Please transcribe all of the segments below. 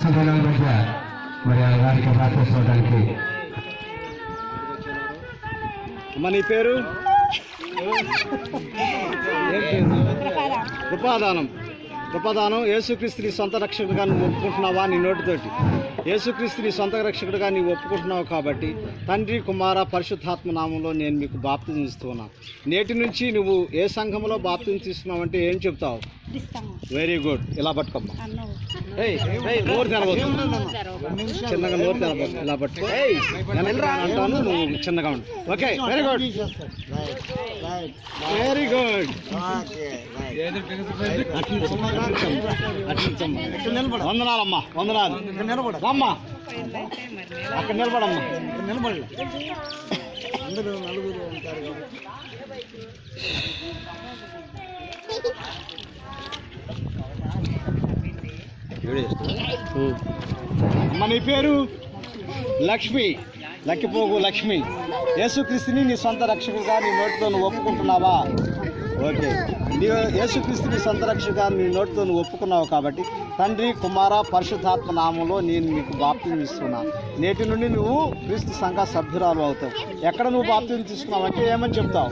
సభల మధ్య మరి వారికి ప్రార్థించుకోవడానికి. అమ్మ నీ పేరు? కృపాదానం. కృపాదానం. యేసుక్రీస్తుని సొంత రక్షకుడిగా నువ్వు ఒప్పుకుంటున్నావా నీ నోటితోటి? యేసుక్రీస్తుని సొంత రక్షకుడిగా నీవు ఒప్పుకుంటున్నావు కాబట్టి తండ్రి కుమార పరిశుద్ధాత్మ నామంలో నేను మీకు బాప్తిజం ఇస్తున్నాను. నేటి నుంచి నువ్వు ఏ సంఘంలో బాప్తిజం తీసుకున్నావు అంటే ఏం చెప్తావు? Very good. ఇలా పట్టుకోమ్మా. నోరు తెరవద్దు, చిన్నగా నోరు తెరవద్దు. ఇలా పట్టుకో. అంటాను, నువ్వు చిన్నగా ఉండు. Okay, very good, very good. వందనాలమ్మా, వందనాలు. అమ్మా అక్కడ నిలబడమ్మా, నిలబడలే. అందరూ నలుగురు ఉంటారు. అమ్మ నీ పేరు? లక్ష్మి. లక్కిపోగు లక్ష్మి. యేసుక్రీస్తుని నీ సొంత రక్షకుగా నీ నోటితో నువ్వు ఒప్పుకుంటున్నావా? ఓకే. నీవు యేసుక్రీస్తుని సొంత రక్షకుగా నీ నోటితో నువ్వు ఒప్పుకున్నావు కాబట్టి తండ్రి కుమార పరిశుద్ధాత్మ నామంలో నేను మీకు బాప్తిజం ఇస్తున్నాను. నేటి నుండి నువ్వు క్రీస్తు సంఘ సభ్యురాలు అవుతావు. ఎక్కడ నువ్వు బాప్తిజం తీసుకున్నావు అంటే ఏమని చెప్తావు?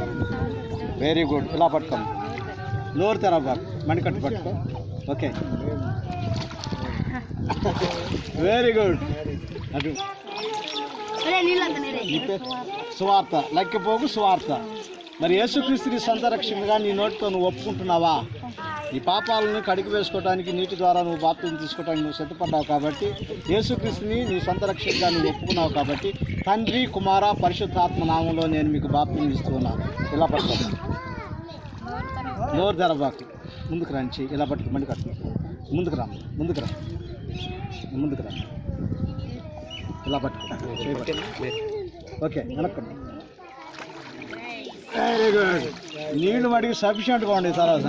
Very good. ఇలా పట్టుకోండి. నోరు తెరబాకు, మణికట్టు పట్టుకో. Okay, very good. అటు సువార్త. లక్కిపోగు సువార్త. మరి యేసుక్రీస్తుని సొంత రక్షకుడిగా నీ నోటితో నువ్వు ఒప్పుకుంటున్నావా? నీ పాపాలను కడిగి వేసుకోవడానికి నీటి ద్వారా నువ్వు బాప్తిజం తీసుకోవడానికి నువ్వు సిద్ధపడ్డావు కాబట్టి యేసుక్రీస్తుని నీ సొంత రక్షకుడిగా నువ్వు ఒప్పుకున్నావు కాబట్టి తండ్రి కుమార పరిశుద్ధాత్మ నామంలో నేను మీకు బాప్తిజం ఇస్తున్నాను. ఇలా పట్టుకో. నోరు తెరబాకు. ముందుకు రంచి. ఇలా పట్టుకు. మండి కట్టు. ముందుకు రా, ముందుకు రా, ముందుకు రా. ఇలా పట్టుకో. ఓకే, వెనక్కండి. Very good. నీళ్లు మడికి సఫిషియెంట్గా ఉండే తర్వాత